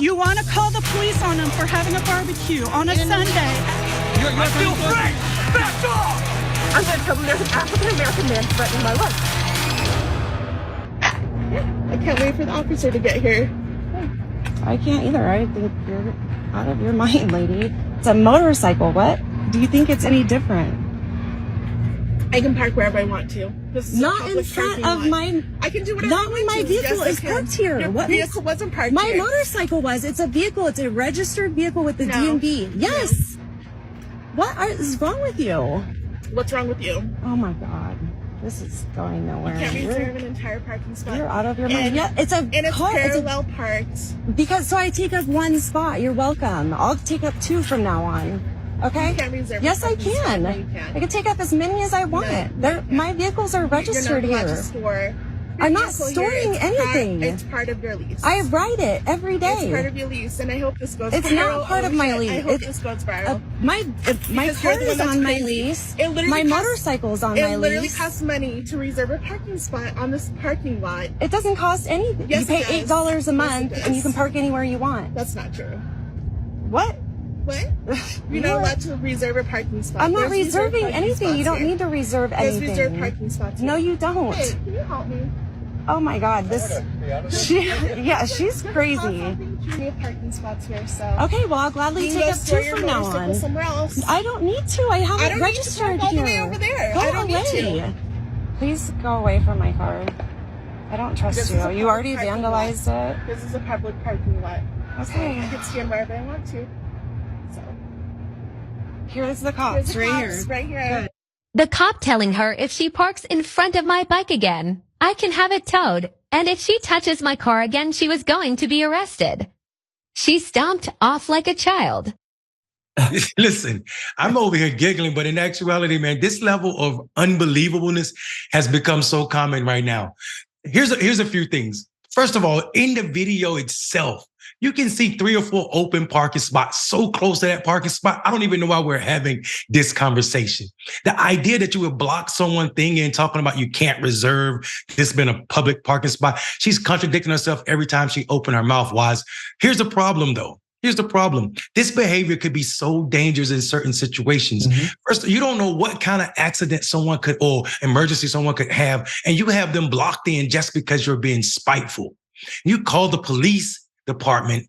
You want to call the police on them for having a barbecue on a Sunday. I feel free! Back off! I'm going to tell them there's an African-American man threatening my life. I can't wait for the officer to get here. I can't either. I think you're out of your mind, lady. It's a motorcycle. What? Do you think it's any different? I can park wherever I want to. This is not in front of my... I can do whatever I want to. Not when my vehicle is parked here. Your vehicle wasn't parked my here. My motorcycle was. It's a vehicle. It's a registered vehicle with the DMV. Yes. No. What is wrong with you? What's wrong with you? Oh my God. This is going nowhere. You can't reserve an entire parking spot. You're out of your mind. Yeah, it's parallel parked. Because so I take up one spot. You're welcome. I'll take up two from now on. Okay. You can't reserve. Yes, I can. I can take up as many as I want. No, my vehicles are registered You're not here. To store. I'm not storing anything. It's part of your lease. I ride it every day. It's part of your lease, and I hope this goes viral. It's not part of my lease. I hope this goes viral. My car is on my lease. My motorcycle is on my lease. It literally costs money to reserve a parking spot on this parking lot. It doesn't cost anything. Yes, you pay $8 a month, and you can park anywhere you want. That's not true. What? What? You're not allowed to reserve a parking spot. I'm not reserving anything. You don't need to reserve anything. There's reserved parking spots here. No, you don't. Hey, can you help me? Oh my God, she's crazy. We have parking spots here, so. Okay, well, I'll gladly take up two from now on. Somewhere else. I don't need to. I have it registered all here. The way over there. Go I don't away. need to. Please go away from my car. I don't trust you. You already vandalized it. This is a public parking lot. Okay. So I can stand wherever I want to. So. Here's the cops. Right here. Good. The cop telling her if she parks in front of my bike again, I can have it towed, and if she touches my car again, she was going to be arrested. She stomped off like a child. Listen, I'm over here giggling, but in actuality, man, this level of unbelievableness has become so common right now. Here's a few things. First of all, in the video itself, you can see 3 or 4 open parking spots so close to that parking spot. I don't even know why we're having this conversation. The idea that you would block someone thing and talking about you can't reserve this been a public parking spot. She's contradicting herself every time she opened her mouth. Wise. Here's the problem, though. Here's the problem. This behavior could be so dangerous in certain situations. Mm-hmm. First, you don't know what kind of accident someone could or emergency someone could have, and you have them blocked in just because you're being spiteful. You call the police department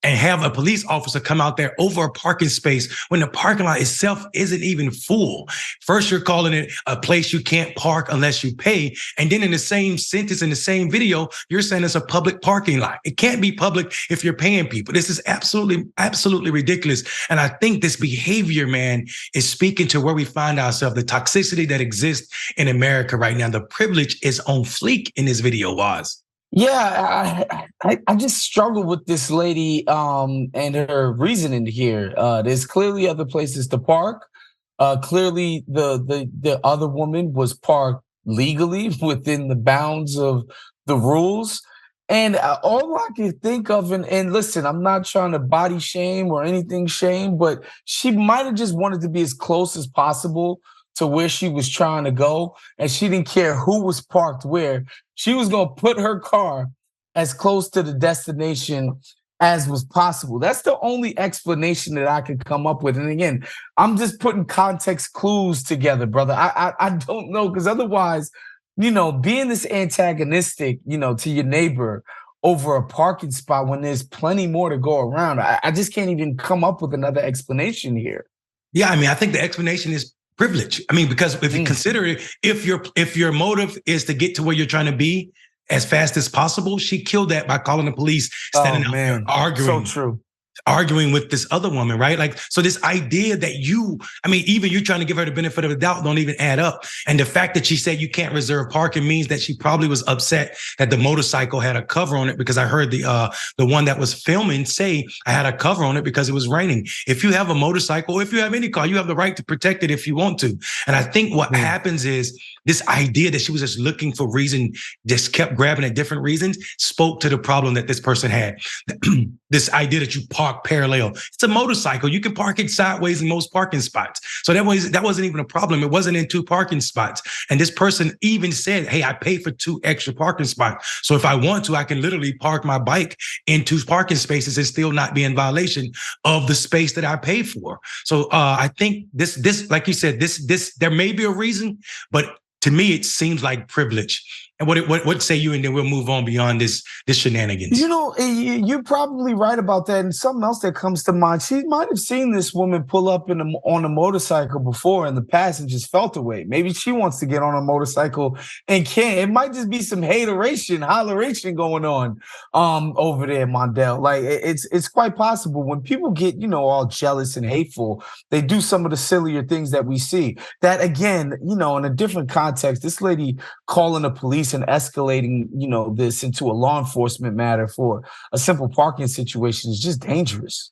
and have a police officer come out there over a parking space when the parking lot itself isn't even full. First, you're calling it a place you can't park unless you pay. And then in the same sentence, in the same video, you're saying it's a public parking lot. It can't be public if you're paying people. This is absolutely ridiculous. And I think this behavior, man, is speaking to where we find ourselves, the toxicity that exists in America right now. The privilege is on fleek in this video, Woz. Yeah, I just struggle with this lady and her reasoning here. There's clearly other places to park. Clearly, the other woman was parked legally within the bounds of the rules. And all I can think of, and listen, I'm not trying to body shame or anything shame, but she might have just wanted to be as close as possible to where she was trying to go. And she didn't care who was parked where. She was going to put her car as close to the destination as was possible. That's the only explanation that I could come up with. And again, I'm just putting context clues together, brother. I don't know, because otherwise, being this antagonistic, to your neighbor over a parking spot when there's plenty more to go around, I just can't even come up with another explanation here. Yeah, I think the explanation is privilege. Because if you consider it, if your motive is to get to where you're trying to be as fast as possible, she killed that by calling the police, standing out there arguing. So true. Arguing with this other woman, right? Like, so this idea that even you trying to give her the benefit of the doubt don't even add up. And the fact that she said you can't reserve parking means that she probably was upset that the motorcycle had a cover on it, because I heard the one that was filming say I had a cover on it because it was raining. If you have a motorcycle, if you have any car, you have the right to protect it if you want to. And I think what happens is this idea that she was just looking for reason, just kept grabbing at different reasons, spoke to the problem that this person had. this idea that you park parallel. It's a motorcycle. You can park it sideways in most parking spots. So that wasn't even a problem. It wasn't in 2 parking spots. And this person even said, hey, I paid for 2 extra parking spots. So if I want to, I can literally park my bike in 2 parking spaces and still not be in violation of the space that I paid for. So I think this, like you said, this there may be a reason, but to me, it seems like privilege. And what say you? And then we'll move on beyond this shenanigans. You know, you're probably right about that. And something else that comes to mind, she might have seen this woman pull up on a motorcycle before in the past and just felt away. Maybe she wants to get on a motorcycle and can't. It might just be some holleration going on over there, Mondale. Like it's quite possible when people get, all jealous and hateful, they do some of the sillier things that we see. That again, in a different context, this lady calling the police and escalating, this into a law enforcement matter for a simple parking situation is just dangerous.